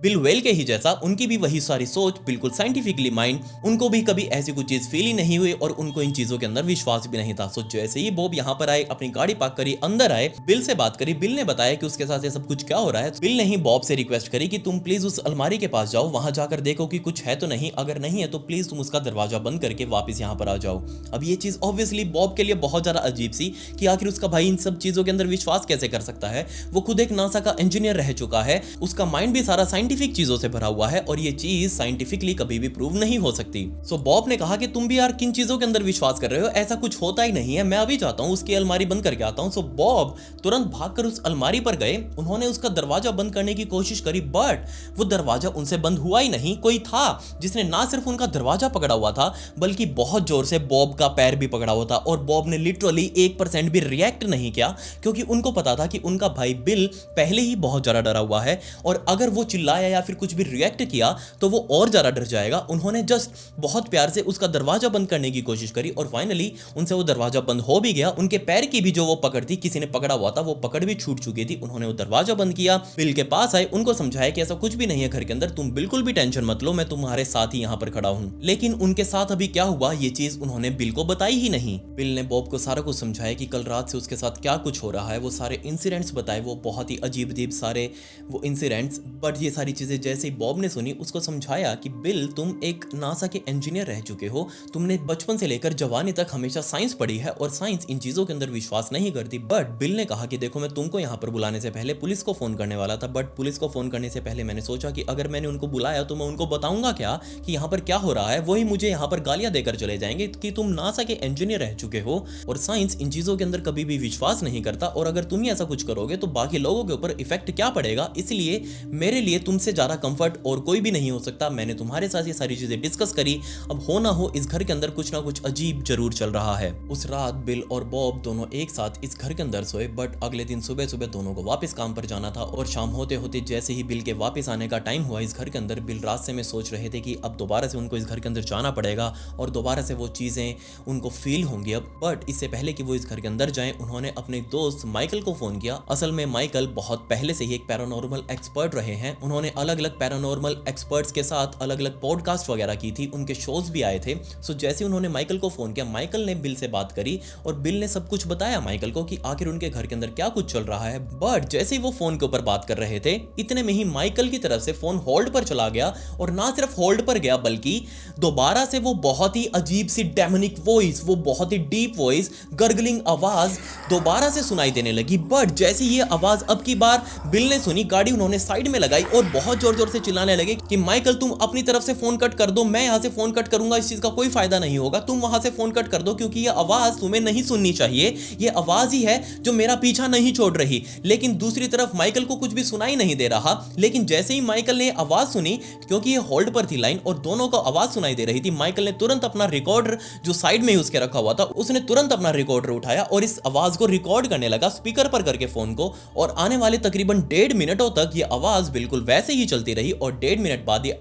बिल वेल के ही जैसा, उनकी भी वही सारी सोच, बिल्कुल साइंटिफिकली माइंड, उनको भी कभी ऐसी कुछ चीज फील ही नहीं हुई और उनको इन चीजों के अंदर विश्वास भी नहीं था। सो जैसे ही बॉब यहाँ पर आए, अपनी गाड़ी पार्क करी, अंदर आए, बिल से बात करी, बिल ने बताया कि उसके साथ ये सब कुछ क्या हो रहा है। बिल ने ही बॉब से रिक्वेस्ट करी कि तुम प्लीज उस अलमारी के पास जाओ, वहां जाकर देखो कि कुछ है तो नहीं, अगर नहीं है तो प्लीज तुम उसका दरवाजा बंद करके वापस यहाँ पर आ जाओ। अब ये चीज ऑब्वियसली बॉब के लिए बहुत ज्यादा अजीब सी कि आखिर उसका भाई इन सब चीजों के अंदर विश्वास कैसे कर सकता है। वो खुद एक नासा का इंजीनियर रह चुका है, उसका माइंड भी सारा साइंटिफिक चीजों से भरा हुआ है और ये चीज साइंटिफिकली कभी भी प्रूव नहीं हो सकती। सो बॉब ने कहा कि तुम भी यार किन चीजों के अंदर विश्वास कर रहे हो, ऐसा कुछ होता ही नहीं है, मैं अभी जाता हूं उसकी अलमारी बंद करके आता हूं। सो बॉब तुरंत भागकर उस अलमारी पर गए, उन्होंने उसका दरवाजा बंद करने की कोशिश करी, बट वो दरवाजा उनसे बंद हुआ ही नहीं। कोई था जिसने ना सिर्फ उनका दरवाजा पकड़ा हुआ था बल्कि बहुत जोर से बॉब का पैर भी पकड़ा हुआ था और बॉब ने लिटरली 1% भी रिएक्ट नहीं किया, क्योंकि उनको पता था कि उनका भाई बिल पहले ही बहुत ज्यादा डरा हुआ है और अगर वो चिल्लाया या फिर कुछ भी रिएक्ट किया तो वो और ज्यादा डर जाएगा। उन्होंने जस्ट बहुत प्यार से उसका दरवाजा बंद करने की कोशिश करी और फाइनली उनसे वो दरवाजा बंद हो भी गया। उनके पैर की भी जो वो पकड़ थी, किसी ने पकड़ा हुआ था, वो पकड़ भी छूट चुकी थी। उन्होंने वो दरवाजा बंद किया, बिल के पास आए, उनको समझाया कि ऐसा कुछ भी नहीं है घर के अंदर, तुम बिल्कुल भी टेंशन मत लो, मैं तुम्हारे साथ ही यहाँ पर खड़ा हूँ। लेकिन उनके साथ अभी क्या हुआ ये चीज उन्होंने बिल को बताई ही नहीं। बिल ने बॉब को सारा कुछ समझाया कि कल रात से उसके साथ क्या कुछ हो रहा है, वो सारे इंसिडेंट्स बताए, वो बहुत ही अजीब अजीब सारे वो इंसिडेंट्स। बट ये सारी चीजें जैसे ही बॉब ने सुनी, उसको समझाया कि बिल तुम एक नासा के इंजीनियर रह चुके हो, तुमने बचपन से लेकर जवानी तक हमेशा साइंस पढ़ी है और साइंस इन चीजों के अंदर विश्वास नहीं करती। बट बिल ने कहा कि देखो मैं तुमको यहाँ पर बुलाने से पहले पुलिस को फोन करने वाला था, बट पुलिस को फोन करने से पहले मैंने सोचा कि अगर मैंने उनको बुलाया तो मैं उनको बताऊंगा क्या कि यहाँ पर क्या हो रहा है, वही मुझे यहाँ पर गालियां देकर चले जाएंगे कि तुम नासा के इंजीनियर रह चुके हो और साइंस इन चीजों के अंदर कभी भी विश्वास नहीं करता और अगर तुम ही ऐसा कुछ करोगे तो बाकी लोगों के ऊपर इफेक्ट क्या पड़ेगा, इसलिए मेरे लिए तुम उनसे ज़्यादा कंफर्ट और कोई भी नहीं हो सकता। मैंने तुम्हारे साथ ये सारी चीज़ें डिस्कस करी, अब हो ना हो इस घर के अंदर कुछ ना कुछ अजीब जरूर चल रहा है। उस रात बिल और बॉब दोनों एक साथ इस घर के अंदर सोए, बट अगले दिन सुबह सुबह दोनों को वापस काम पर जाना था और शाम होते होते जैसे ही बिल के वापस आने का टाइम हुआ इस घर के अंदर, बिल रास्ते में सोच रहे थे कि अब दोबारा से उनको इस घर के अंदर जाना पड़ेगा और दोबारा से वो चीज़ें उनको फील होंगी अब। बट इससे पहले कि वो इस घर के अंदर जाएं, उन्होंने अपने दोस्त माइकल को फ़ोन किया। असल में माइकल बहुत पहले से ही एक पैरानॉर्मल एक्सपर्ट रहे हैं। उन्होंने अलग अलग पैरानॉर्मल एक्सपर्ट्स के साथ अलग अलग पॉडकास्ट वगैरह की थी, उनके शोज भी आए थे। सो जैसे उन्होंने माइकल को फ़ोन किया, माइकल ने बिल से बात करी और बिल ने सब कुछ बताया माइकल को कि आखिर उनके घर के अंदर क्या कुछ चल रहा है। बट जैसे ही वो फ़ोन के ऊपर बात कर रहे थे, इतने में ही माइकल की तरफ से फ़ोन होल्ड पर चला गया और ना सिर्फ होल्ड पर गया बल्कि दोबारा से वो बहुत ही अजीब सी डेमोनिक वॉइस, वो बहुत ही डीप वॉइस, गर्गलिंग आवाज दोबारा से सुनाई देने लगी। बट जैसे ये आवाज अब की बार बिल ने सुनी, गाड़ी उन्होंने साइड में लगाई और बहुत जोर जोर से चिल्लाने लगे कि माइकल तुम अपनी तरफ से फोन कट कर दो, मैं यहां से फोन कट करूंगा, इस चीज का कोई फायदा नहीं होगा, तुम वहां से फोन कट कर दो क्योंकि ये आवाज तुम्हें नहीं सुननी चाहिए, ये आवाज ही है जो मेरा पीछा नहीं छोड़ रही। लेकिन दूसरी तरफ माइकल को कुछ भी सुनाई नहीं दे रहा। लेकिन जैसे ही माइकल ने आवाज सुनी, क्योंकि ये होल्ड पर थी लाइन और दोनों को आवाज सुनाई दे रही थी, माइकल ने तुरंत अपना रिकॉर्डर जो साइड में ही उसके रखा हुआ था, उसने तुरंत अपना रिकॉर्डर उठाया और इस आवाज को रिकॉर्ड करने लगा स्पीकर पर करके फोन को। और आने वाले तकरीबन 1.5 मिनटों तक ये आवाज बिल्कुल वैसे ही चलती रही और 1.5 मिनट बाद ये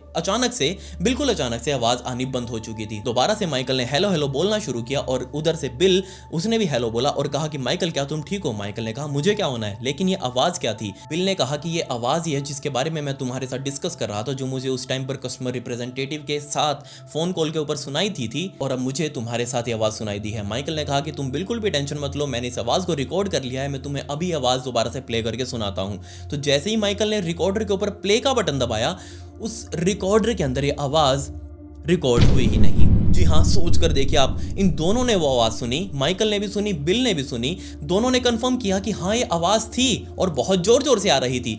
बिल्कुल अचानक से आवाज आनी बंद हो चुकी थी। दोबारा से माइकल ने हेलो हेलो बोलना शुरू किया और उधर से बिल, उसने भी हेलो बोला और कहा कि माइकल क्या तुम ठीक हो? माइकल ने कहा मुझे क्या होना है, लेकिन ये आवाज क्या थी? बिल ने कहा कि ये आवाज ही है जिसके बारे में मैं तुम्हारे साथ डिस्कस कर रहा था, जो मुझे उस टाइम पर कस्टमर रिप्रेजेंटेटिव के साथ फोन कॉल के ऊपर सुनाई थी और अब मुझे तुम्हारे साथ ये आवाज सुनाई दी है। माइकल ने कहा कि तुम बिल्कुल भी टेंशन मत लो, मैंने इस आवाज को रिकॉर्ड कर लिया है, मैं तुम्हें अभी आवाज दोबारा से प्ले करके सुनाता हूं। तो जैसे ही माइकल ने रिकॉर्डर के ऊपर प्ले का बटन दबाया, उस रिकॉर्डर के अंदर ये आवाज रिकॉर्ड हुई ही नहीं। जी हाँ, सोच कर देखिए आप, इन दोनों ने वो आवाज सुनी, माइकल ने भी सुनी, बिल ने भी सुनी, दोनों ने कंफर्म किया कि हाँ ये आवाज थी और बहुत जोर जोर से आ रही थी।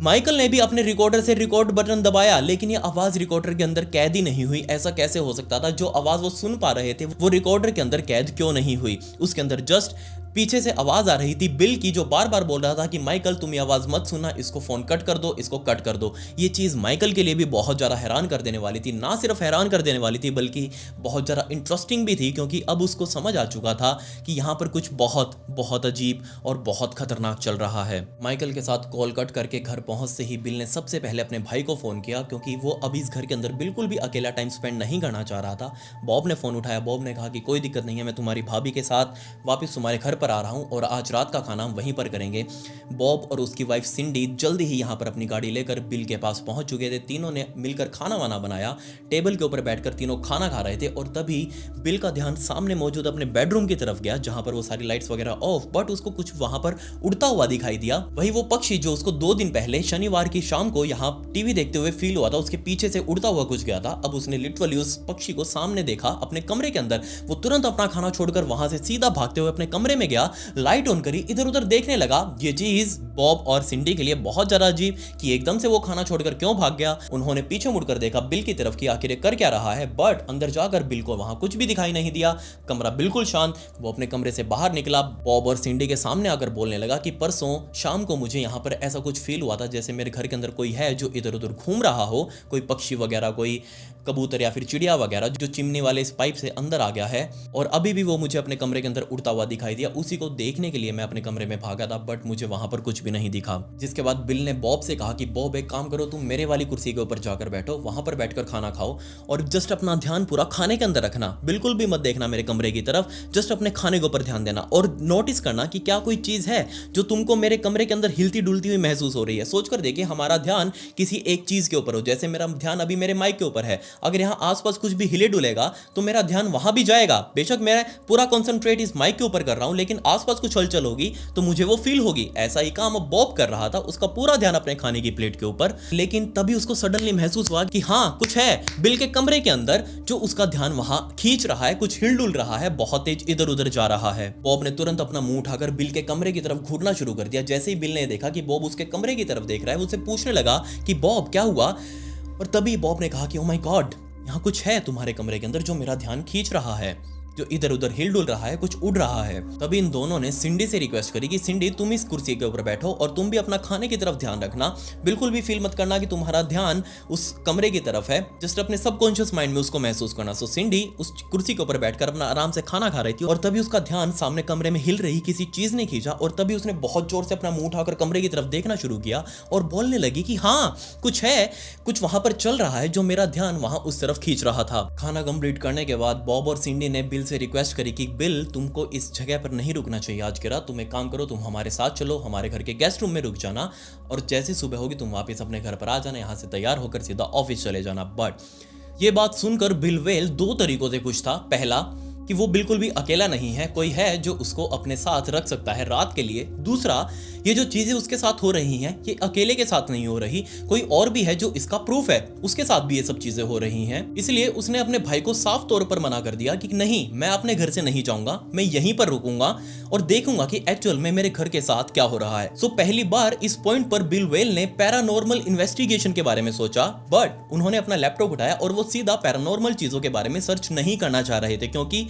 माइकल ने भी अपने रिकॉर्डर से रिकॉर्ड बटन दबाया, लेकिन ये आवाज रिकॉर्डर के अंदर कैद ही नहीं हुई। ऐसा कैसे हो सकता था? जो आवाज वो सुन पा रहे थे वो रिकॉर्डर के अंदर कैद क्यों नहीं हुई? उसके अंदर जस्ट पीछे से आवाज आ रही थी बिल की, जो बार बार बोल रहा था कि माइकल तुम ये आवाज मत सुनना, इसको फोन कट कर दो, इसको कट कर दो। ये चीज माइकल के लिए भी बहुत ज्यादा हैरान कर देने वाली थी। ना सिर्फ हैरान कर देने वाली थी बल्कि बहुत ज्यादा इंटरेस्टिंग भी थी, क्योंकि अब उसको समझ आ चुका था कि यहाँ पर कुछ बहुत बहुत अजीब और बहुत खतरनाक चल रहा है। माइकल के साथ कॉल कट करके घर पहुंचते ही बिल ने सबसे पहले अपने भाई को फोन किया, क्योंकि वो अभी इस घर के अंदर बिल्कुल भी अकेला टाइम स्पेंड नहीं करना चाह रहा था। बॉब ने फोन उठाया। बॉब ने कहा कि कोई दिक्कत नहीं है, मैं तुम्हारी भाभी के साथ वापस तुम्हारे घर पर आ रहा हूँ और आज रात का खाना हम वहीं पर करेंगे। बॉब और उसकी वाइफ सिंडी जल्दी ही यहाँ पर अपनी गाड़ी लेकर बिल के पास पहुंच चुके थे। तीनों ने मिलकर खाना वाना बनाया, टेबल के ऊपर बैठकर तीनों खाना खा रहे थे और तभी बिल का ध्यान सामने मौजूद अपने बेडरूम की तरफ गया, जहां पर वो सारी लाइट्स वगैरह ऑफ, बट उसको कुछ वहां पर उड़ता हुआ दिखाई दिया। वही वो पक्षी जो उसको 2 दिन पहले शनिवार की शाम को यहाँ टीवी देखते हुए फील हुआ था, उसके पीछे से उड़ता हुआ कुछ गया था। अब उसने लिटरली उस पक्षी को सामने देखा अपने कमरे के अंदर। वो तुरंत अपना खाना छोड़कर वहां से सीधा भागते हुए अपने कमरे में गया, लाइट ऑन करी, इधर उधर देखने लगा। ये चीज बॉब और सिंडी के लिए बहुत ज्यादा अजीब कि एकदम से वो खाना छोड़कर क्यों भाग गया। उन्होंने पीछे मुड़कर देखा बिल की तरफ कि आखिर कर क्या रहा है, बट अंदर जाकर बिल को वहां कुछ भी दिखाई नहीं दिया। कमरा बिल्कुल शांत। वो अपने कमरे से बाहर निकला, बॉब और सिंडी के सामने आकर बोलने लगा कि परसों शाम को मुझे यहाँ पर ऐसा कुछ फील हुआ था जैसे मेरे घर के अंदर कोई है जो इधर उधर घूम रहा हो, कोई पक्षी वगैरह, कोई कबूतर या फिर चिड़िया वगैरह जो चिमनी वाले इस पाइप से अंदर आ गया है, और अभी भी वो मुझे अपने कमरे के अंदर उड़ता हुआ दिखाई दिया। उसी को देखने के लिए मैं अपने कमरे में भागा था, बट मुझे वहां पर कुछ भी नहीं दिखा। जिसके बाद बिल ने बॉब से कहा कि बॉब एक काम करो, तुम मेरे वाली कुर्सी के ऊपर जाकर बैठो, वहां पर बैठकर खाना खाओ और जस्ट अपना ध्यान पूरा खाने के अंदर रखना, बिल्कुल भी मत देखना मेरे कमरे की तरफ, जस्ट अपने खाने के ऊपर ध्यान देना और नोटिस करना कि क्या कोई चीज है जो तुमको मेरे कमरे के अंदर हिलती डुलती हुई महसूस हो रही है। सोचकर देखिए हमारा ध्यान किसी एक चीज के ऊपर हो, जैसे मेरा ध्यान अभी मेरे माइक के ऊपर है, अगर यहाँ आसपास कुछ भी हिले डुलेगा तो मेरा ध्यान वहां भी जाएगा। बेशक मैं पूरा कंसंट्रेट इस माइक के ऊपर कर रहा हूं, लेकिन आसपास कुछ हलचल होगी तो मुझे वो फील होगी। ऐसा ही काम अब बॉब कर रहा था, उसका पूरा ध्यान अपने खाने की प्लेट के ऊपर, लेकिन तभी उसको सडनली महसूस हुआ कि हाँ कुछ है बिल के कमरे के अंदर जो उसका ध्यान वहां खींच रहा है, कुछ हिल डुल रहा है, बहुत तेज इधर उधर जा रहा है। बॉब ने तुरंत अपना मुंह उठाकर बिल के कमरे की तरफ घूरना शुरू कर दिया। जैसे ही बिल ने देखा कि बॉब उसके कमरे की तरफ देख रहा है, उससे पूछने लगा कि बॉब क्या हुआ, और तभी बॉब ने कहा कि ओ माय गॉड, यहाँ कुछ है तुम्हारे कमरे के अंदर जो मेरा ध्यान खींच रहा है, जो इधर उधर हिल डुल रहा है, कुछ उड़ रहा है। तभी इन दोनों ने सिंडी से रिक्वेस्ट करी कि सिंडी तुम इस कुर्सी के ऊपर बैठो और तुम भी अपना खाने की तरफ ध्यान रखना, बिल्कुल भी फील मत करना कि तुम्हारा ध्यान उस कमरे की तरफ है, जस्ट अपने सबकॉन्शियस माइंड में उसको महसूस करना। सो सिंडी उस कुर्सी के ऊपर बैठकर अपना आराम से खाना खा रही थी और तभी उसका ध्यान सामने कमरे में हिल रही किसी चीज ने खींचा और तभी उसने बहुत जोर से अपना मुंह उठाकर कमरे की तरफ देखना शुरू किया और बोलने लगी कि हाँ कुछ है, कुछ वहां पर चल रहा है जो मेरा ध्यान वहां उस तरफ खींच रहा था। खाना कंप्लीट करने के बाद बॉब और सिंडी ने बिल से रिक्वेस्ट करी कि बिल तुमको इस जगह पर नहीं रुकना चाहिए आज की रात, तुम एक काम करो, तुम हमारे साथ चलो, हमारे घर के गेस्ट रूम में रुक जाना और जैसे सुबह होगी तुम वापस अपने घर पर आ जाना, यहाँ से तैयार होकर सीधा ऑफिस चले जाना। बट ये बात सुनकर बिल वेल दो तरीकों से खुश था। पहला कि वो बिल्कुल भी अकेला नहीं है, कोई है जो उसको अपने साथ रख सकता है रात के लिए। दूसरा, ये जो चीजें उसके साथ हो रही हैं ये अकेले के साथ नहीं हो रही, कोई और भी है जो इसका प्रूफ है, उसके साथ भी ये सब चीजें हो रही हैं। इसलिए उसने अपने भाई को साफ तौर पर मना कर दिया कि नहीं, मैं अपने घर से नहीं जाऊंगा, मैं यहीं पर रुकूंगा और देखूंगा कि एक्चुअल में मेरे घर के साथ क्या हो रहा है। सो पहली बार इस पॉइंट पर बिल वेल ने पैरानॉर्मल इन्वेस्टिगेशन के बारे में सोचा, बट उन्होंने अपना लैपटॉप उठाया और वो सीधा पैरानॉर्मल चीजों के बारे में सर्च नहीं करना चाह रहे थे, क्योंकि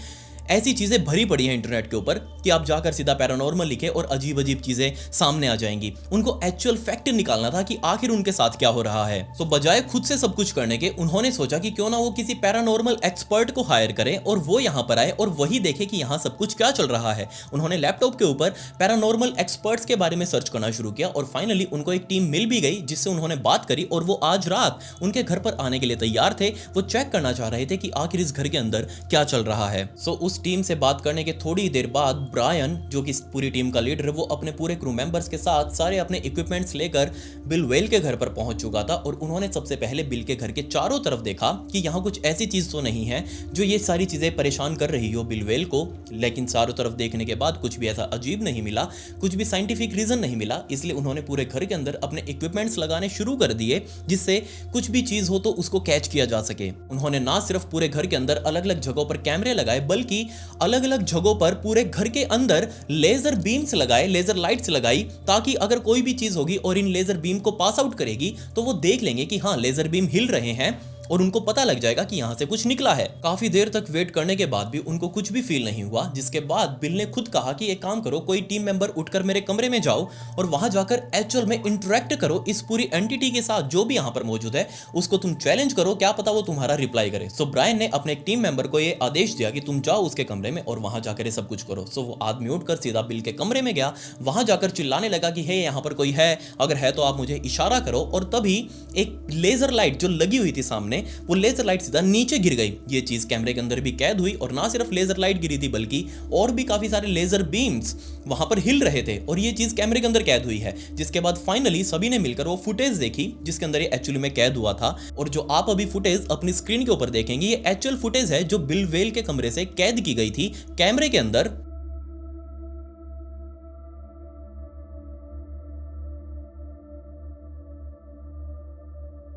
ऐसी चीजें भरी पड़ी हैं इंटरनेट के ऊपर कि आप जाकर सीधा पैरानॉर्मल लिखे और अजीब अजीब चीजें सामने आ जाएंगी। उनको एक्चुअल फैक्ट निकालना था कि आखिर उनके साथ क्या हो रहा है। तो बजाय खुद से सब कुछ करने के उन्होंने सोचा कि क्यों ना वो किसी पैरानॉर्मल एक्सपर्ट को हायर करें और वो यहाँ पर आए और वही देखे कि यहाँ सब कुछ क्या चल रहा है। उन्होंने लैपटॉप के ऊपर पैरानॉर्मल एक्सपर्ट्स के बारे में सर्च करना शुरू किया और फाइनली उनको एक टीम मिल भी गई जिससे उन्होंने बात करी और वो आज रात उनके घर पर आने के लिए तैयार थे। वो चेक करना चाह रहे थे कि आखिर इस घर के अंदर क्या चल रहा है। सो उस टीम से बात करने के थोड़ी देर बाद ब्रायन, जो कि पूरी टीम का लीडर है, वो अपने पूरे क्रू मेंबर्स के साथ सारे अपने इक्विपमेंट्स लेकर बिल वेल के घर पर पहुंच चुका था और उन्होंने सबसे पहले बिल के घर के चारों तरफ देखा कि यहाँ कुछ ऐसी चीज तो नहीं है जो ये सारी चीजें परेशान कर रही हो बिल वेल को। लेकिन चारों तरफ देखने के बाद कुछ भी ऐसा अजीब नहीं मिला, कुछ भी साइंटिफिक रीजन नहीं मिला, इसलिए उन्होंने पूरे घर के अंदर अपने इक्विपमेंट्स लगाने शुरू कर दिए जिससे कुछ भी चीज हो तो उसको कैच किया जा सके। उन्होंने ना सिर्फ पूरे घर के अंदर अलग अलग जगहों पर कैमरे लगाए बल्कि अलग अलग जगहों पर पूरे घर के अंदर लेजर बीम्स लगाए, लेजर लाइट्स लगाई, ताकि अगर कोई भी चीज होगी और इन लेजर बीम को पास आउट करेगी तो वो देख लेंगे कि हाँ लेजर बीम हिल रहे हैं और उनको पता लग जाएगा कि यहां से कुछ निकला है। काफी देर तक वेट करने के बाद भी उनको कुछ भी फील नहीं हुआ, जिसके बाद बिल ने खुद कहा कि एक काम करो, कोई टीम मेंबर उठकर मेरे कमरे में जाओ और वहां जाकर एक्चुअल में इंटरेक्ट करो इस पूरी एंटिटी के साथ जो भी यहां पर मौजूद है, उसको तुम चैलेंज करो, क्या पता वो तुम्हारा रिप्लाई करे। सो ब्रायन ने अपने एक टीम मेंबर को यह आदेश दिया कि तुम जाओ उसके कमरे में और वहां जाकर ये सब कुछ करो। सो वो आदमी उठकर सीधा बिल के कमरे में गया, वहां जाकर चिल्लाने लगा कि हे यहाँ पर कोई है, अगर है तो आप मुझे इशारा करो। और तभी एक लेजर लाइट जो लगी हुई थी सामने, वो लेजर लाइट सीधा नीचे गिर गई। ये चीज कैमरे के अंदर भी कैद हुई और ना सिर्फ लेजर लाइट गिरी थी बल्कि और भी काफी सारे लेजर बीम्स वहां पर हिल रहे थे और ये चीज कैमरे के अंदर कैद हुई है। जिसके बाद फाइनली सभी ने मिलकर वो फुटेज देखी जिसके अंदर ये एक्चुअली में कैद हुआ था और जो आप अभी फुटेज अपनी स्क्रीन के ऊपर देखेंगे ये एक्चुअल फुटेज है जो बिल वेल के कमरे से कैद की गई थी कैमरे के अंदर।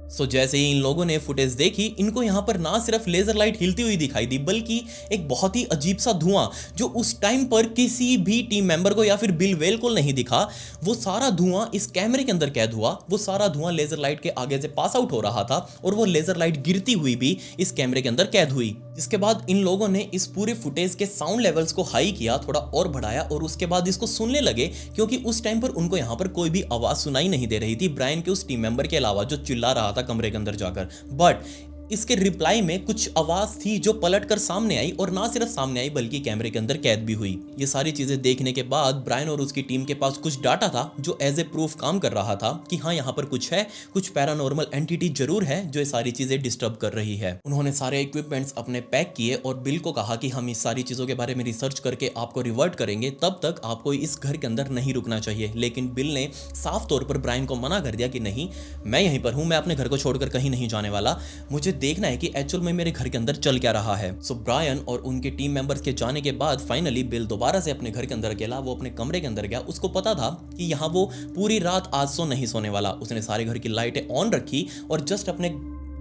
सो जैसे ही इन लोगों ने फुटेज देखी, इनको यहाँ पर ना सिर्फ लेजर लाइट हिलती हुई दिखाई दी बल्कि एक बहुत ही अजीब सा धुआं जो उस टाइम पर किसी भी टीम मेंबर को या फिर बिल वेल को नहीं दिखा, वो सारा धुआं इस कैमरे के अंदर कैद हुआ। वो सारा धुआं लेजर लाइट के आगे से पास आउट हो रहा था और वो लेजर लाइट गिरती हुई भी इस कैमरे के अंदर कैद हुई। जिसके बाद इन लोगों ने इस पूरे फुटेज के साउंड लेवल्स को हाई किया, थोड़ा और बढ़ाया और उसके बाद इसको सुनने लगे, क्योंकि उस टाइम पर उनको यहाँ पर कोई भी आवाज सुनाई नहीं दे रही थी ब्रायन के उस टीम मेंबर के अलावा जो चिल्ला रहा था कमरे के अंदर जाकर। बट इसके रिप्लाई में कुछ आवाज थी जो पलटकर सामने आई और ना सिर्फ सामने आई बल्कि कैमरे के अंदर कैद भी हुई। ये सारी चीजें देखने के बाद ब्रायन और उसकी टीम के पास कुछ डाटा था जो एज ए प्रूफ काम कर रहा था कि हाँ यहाँ पर कुछ है, कुछ पैरानॉर्मल एंटिटी जरूर है जो ये सारी चीजें डिस्टर्ब कर रही है। उन्होंने सारे इक्विपमेंट्स अपने पैक किए और बिल को कहा कि हम इस सारी चीजों के बारे में रिसर्च करके आपको रिवर्ट करेंगे, तब तक आपको इस घर के अंदर नहीं रुकना चाहिए। लेकिन बिल ने साफ तौर पर ब्रायन को मना कर दिया कि नहीं, मैं यहीं पर हूं, मैं अपने घर को छोड़कर कहीं नहीं जाने वाला, मुझे देखना है कि एक्चुअल में मेरे घर के अंदर चल क्या रहा है। सो ब्रायन और उनके टीम मेंबर्स के जाने के बाद फाइनली बिल दोबारा से अपने घर के अंदर अकेला वो अपने कमरे के अंदर गया। उसको पता था कि यहाँ वो पूरी रात आज सो नहीं सोने वाला। उसने सारे घर की लाइटें ऑन रखी और जस्ट अपने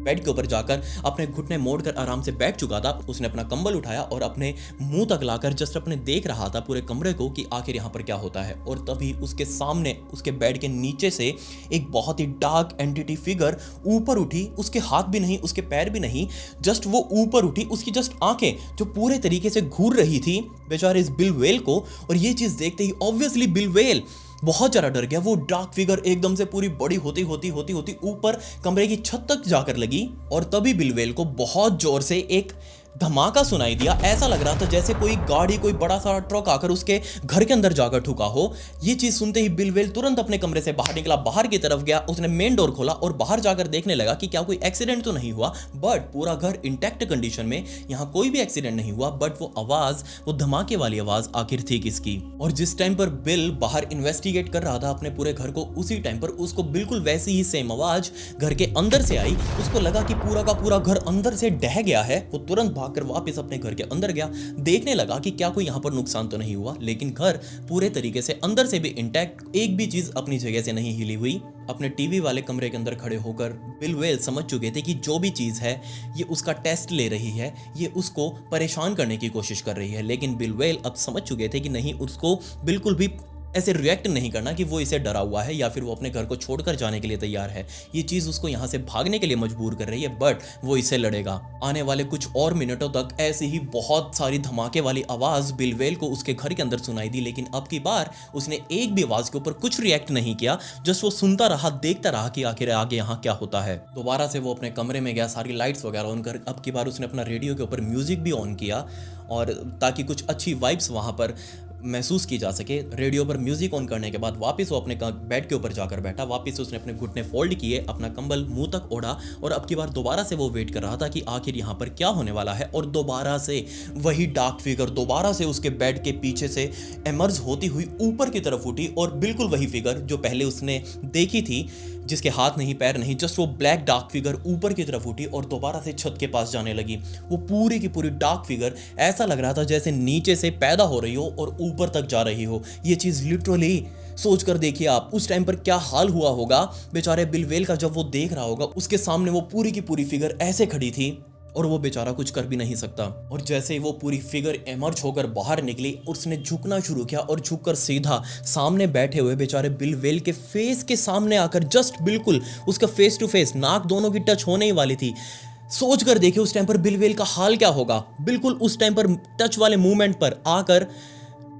बेड के ऊपर जाकर अपने घुटने मोड़कर आराम से बैठ चुका था। उसने अपना कंबल उठाया और अपने मुंह तक लाकर जस्ट अपने देख रहा था पूरे कमरे को कि आखिर यहाँ पर क्या होता है। और तभी उसके सामने, उसके बेड के नीचे से एक बहुत ही डार्क एंटिटी फिगर ऊपर उठी। उसके हाथ भी नहीं, उसके पैर भी नहीं, जस्ट वो ऊपर उठी। उसकी जस्ट आंखें जो पूरे तरीके से घूर रही थी बेचारे इस बिल वेल को। और ये चीज देखते ही ऑब्वियसली बिल वेल बहुत ज्यादा डर गया। वो डार्क फिगर एकदम से पूरी बड़ी होती ऊपर कमरे की छत तक जाकर लगी। और तभी बिल वेल को बहुत जोर से एक धमाका सुनाई दिया। ऐसा लग रहा था जैसे कोई गाड़ी, कोई बड़ा सा ट्रक आकर उसके घर के अंदर जाकर ठुका हो। ये चीज सुनते ही बिल वेल तुरंत अपने कमरे से बाहर निकला, बाहर की तरफ गया। उसने मेन डोर खोला और बाहर जाकर देखने लगा कि क्या कोई एक्सीडेंट तो नहीं हुआ। बट पूरा घर इंटैक्ट कंडीशन में, यहाँ कोई भी एक्सीडेंट नहीं हुआ। बट वो आवाज, वो धमाके वाली आवाज आखिर थी किसकी? और जिस टाइम पर बिल बाहर इन्वेस्टिगेट कर रहा था अपने पूरे घर को, उसी टाइम पर उसको बिल्कुल वैसी ही सेम आवाज घर के अंदर से आई। उसको लगा कि पूरा का पूरा घर अंदर से ढह गया है। वो तुरंत भागकर वापस अपने घर के अंदर गया, देखने लगा कि क्या कोई यहाँ पर नुकसान तो नहीं हुआ। लेकिन घर पूरे तरीके से अंदर से भी इंटैक्ट, एक भी चीज अपनी जगह से नहीं हिली हुई। अपने टीवी वाले कमरे के अंदर खड़े होकर बिल वेल समझ चुके थे कि जो भी चीज है ये उसका टेस्ट ले रही है, ये उसको परेशान करने की कोशिश कर रही है। लेकिन बिल वेल अब समझ चुके थे कि नहीं, उसको बिल्कुल भी ऐसे रिएक्ट नहीं करना कि वो इसे डरा हुआ है या फिर वो अपने घर को छोड़कर जाने के लिए तैयार है। ये चीज़ उसको यहाँ से भागने के लिए मजबूर कर रही है, बट वो इसे लड़ेगा। आने वाले कुछ और मिनटों तक ऐसी ही बहुत सारी धमाके वाली आवाज़ बिल वेल को उसके घर के अंदर सुनाई दी। लेकिन अब की बार उसने एक भी आवाज़ के ऊपर कुछ रिएक्ट नहीं किया, जस्ट वो सुनता रहा, देखता रहा कि आखिर आगे यहाँ क्या होता है। दोबारा से वो अपने कमरे में गया, सारी लाइट्स वगैरह ऑन कर। अब की बार उसने अपना रेडियो के ऊपर म्यूजिक भी ऑन किया, और ताकि कुछ अच्छी वाइब्स वहाँ पर महसूस की जा सके। रेडियो पर म्यूजिक ऑन करने के बाद वापस वो अपने बेड के ऊपर जाकर बैठा। वापस उसने अपने घुटने फोल्ड किए, अपना कंबल मुंह तक ओढ़ा, और अब की बार दोबारा से वो वेट कर रहा था कि आखिर यहाँ पर क्या होने वाला है। और दोबारा से वही डार्क फिगर दोबारा से उसके बेड के पीछे से एमर्ज होती हुई ऊपर की तरफ उठी। और बिल्कुल वही फिगर जो पहले उसने देखी थी, जिसके हाथ नहीं, पैर नहीं, जस्ट वो ब्लैक डार्क फिगर ऊपर की तरफ उठी और दोबारा से छत के पास जाने लगी। वो पूरी की पूरी डार्क फिगर ऐसा लग रहा था जैसे नीचे से पैदा हो रही हो और ऊपर तक जा रही हो। ये चीज लिटरली सोच कर देखिए आप, उस टाइम पर क्या हाल हुआ होगा बेचारे बिल वेल का जब वो देख रहा होगा। उसके सामने वो पूरी की पूरी फिगर ऐसे खड़ी थी और वो बेचारा कुछ कर भी नहीं सकता। और जैसे ही वो पूरी फिगर एमर्ज होकर बाहर निकली, उसने झुकना शुरू किया और झुककर सीधा सामने बैठे हुए बेचारे बिल वेल के फेस के सामने आकर जस्ट बिल्कुल उसका फेस टू फेस, नाक दोनों की टच होने ही वाली थी। सोच कर देखिए उस टाइम पर बिल वेल का हाल क्या होगा। बिल्कुल उस टाइम पर टच वाले मूवमेंट पर आकर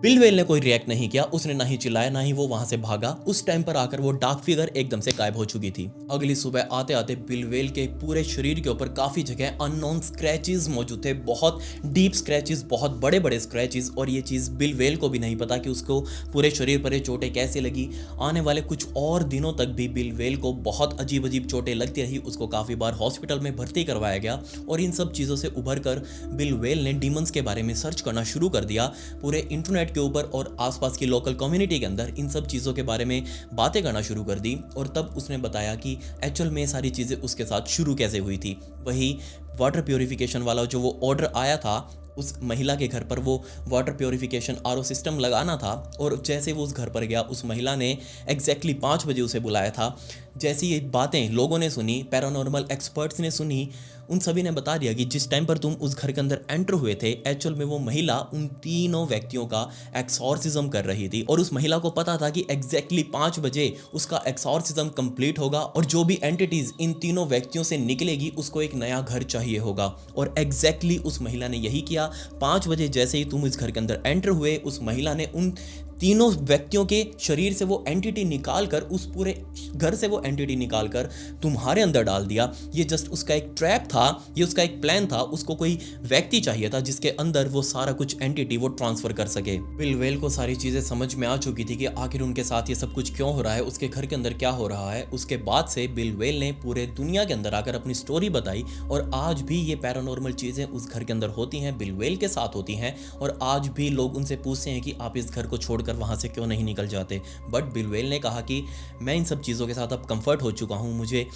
बिल वेल ने कोई रिएक्ट नहीं किया, उसने ना ही चिल्लाया, ना ही वो वहां से भागा। उस टाइम पर आकर वो डार्क फिगर एकदम से गायब हो चुकी थी। अगली सुबह आते आते बिल वेल के पूरे शरीर के ऊपर काफी जगह अननोन स्क्रैचेस मौजूद थे, बहुत डीप स्क्रैचेस, बहुत बड़े बड़े स्क्रैचेस। और ये चीज बिल वेल को भी नहीं पता कि उसको पूरे शरीर पर ये चोटें कैसे लगी। आने वाले कुछ और दिनों तक भी बिल वेल को बहुत अजीब अजीब चोटें लगती रही। उसको काफी बार हॉस्पिटल में भर्ती करवाया गया। और इन सब चीजों से उभर कर बिल वेल ने डीमंस के बारे में सर्च करना शुरू कर दिया। पूरे इंटरनेट के ऊपर और आसपास की लोकल कम्युनिटी के अंदर इन सब चीज़ों के बारे में बातें करना शुरू कर दी। और तब उसने बताया कि एक्चुअल में सारी चीज़ें उसके साथ शुरू कैसे हुई थी। वही वाटर प्योरिफिकेशन वाला जो वो ऑर्डर आया था, उस महिला के घर पर वो वाटर प्योरिफिकेशन आरओ सिस्टम लगाना था। और जैसे वो उस घर पर गया, उस महिला ने एग्जैक्टली 5 बजे उसे बुलाया था। जैसी ये बातें लोगों ने सुनी, पैरानॉर्मल एक्सपर्ट्स ने सुनी, उन सभी ने बता दिया कि जिस टाइम पर तुम उस घर के अंदर एंटर हुए थे, एक्चुअल में वो महिला उन तीनों व्यक्तियों का एक्सॉर्सिज्म कर रही थी। और उस महिला को पता था कि एग्जैक्टली 5 बजे उसका एक्सॉर्सिज्म कंप्लीट होगा और जो भी एंटिटीज इन तीनों व्यक्तियों से निकलेगी उसको एक नया घर चाहिए होगा। और एग्जैक्टली उस महिला ने यही किया। 5 बजे जैसे ही तुम इस घर के अंदर एंटर हुए, उस महिला ने उन तीनों व्यक्तियों के शरीर से वो एंटिटी निकाल कर, उस पूरे घर से वो एंटिटी निकाल कर तुम्हारे अंदर डाल दिया। ये जस्ट उसका एक ट्रैप था, ये उसका एक प्लान था। उसको कोई व्यक्ति चाहिए था जिसके अंदर वो सारा कुछ एंटिटी वो ट्रांसफर कर सके। बिल वेल को सारी चीजें समझ में आ चुकी थी कि आखिर उनके साथ ये सब कुछ क्यों हो रहा है, उसके घर के अंदर क्या हो रहा है। उसके बाद से बिल वेल ने पूरे दुनिया के अंदर आकर अपनी स्टोरी बताई। और आज भी ये पैरानॉर्मल चीजें उस घर के अंदर होती हैं, बिल वेल के साथ होती हैं। और आज भी लोग उनसे पूछते हैं कि आप इस घर को छोड़कर वहां से क्यों नहीं निकल जाते। बट बिल वेल ने कहा कि मैं इन सब चीज़ों के साथ अब कंफर्ट हो चुका हूँ, मुझे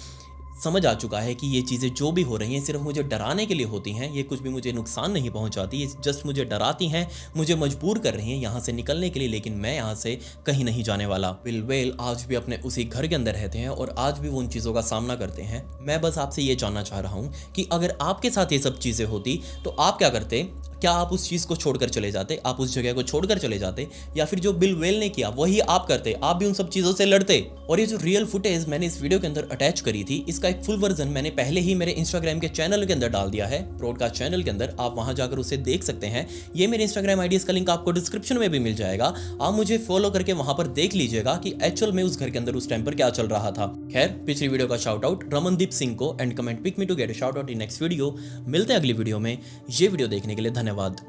समझ आ चुका है कि ये चीज़ें जो भी हो रही हैं सिर्फ मुझे डराने के लिए होती हैं, ये कुछ भी मुझे नुकसान नहीं पहुंचाती, ये जस्ट मुझे डराती हैं, मुझे मजबूर कर रही हैं यहाँ से निकलने के लिए, लेकिन मैं यहाँ से कहीं नहीं जाने वाला। बिल वेल आज भी अपने उसी घर के अंदर रहते हैं और आज भी वो उन चीज़ों का सामना करते हैं। मैं बस आपसे ये जानना चाह रहा हूँ कि अगर आपके साथ ये सब चीज़ें होती तो आप क्या करते? क्या आप उस चीज़ को छोड़कर चले जाते? आप उस जगह को छोड़कर चले जाते? या फिर जो बिल वेल ने किया वही आप करते? आप भी उन सब चीज़ों से लड़ते? और ये जो रियल फुटेज मैंने इस वीडियो के अंदर अटैच करी थी, इसका एक फुल वर्जन मैंने पहले ही मेरे इंस्टाग्राम के चैनल के अंदर डाल दिया है, ब्रॉडकास्ट चैनल के अंदर। आप वहां जाकर उसे देख सकते हैं। ये मेरे इंस्टाग्राम आईडी, इसका लिंक आपको डिस्क्रिप्शन में भी मिल जाएगा। आप मुझे फॉलो करके वहां पर देख लीजिएगा कि एक्चुअल में उस घर के अंदर उस टाइम पर क्या चल रहा था। खैर, पिछली वीडियो का शाउट आउट रमनदीप सिंह को and comment pick me to get a shout out in next video. मिलते हैं अगली वीडियो में। ये वीडियो देखने के लिए धन्यवाद।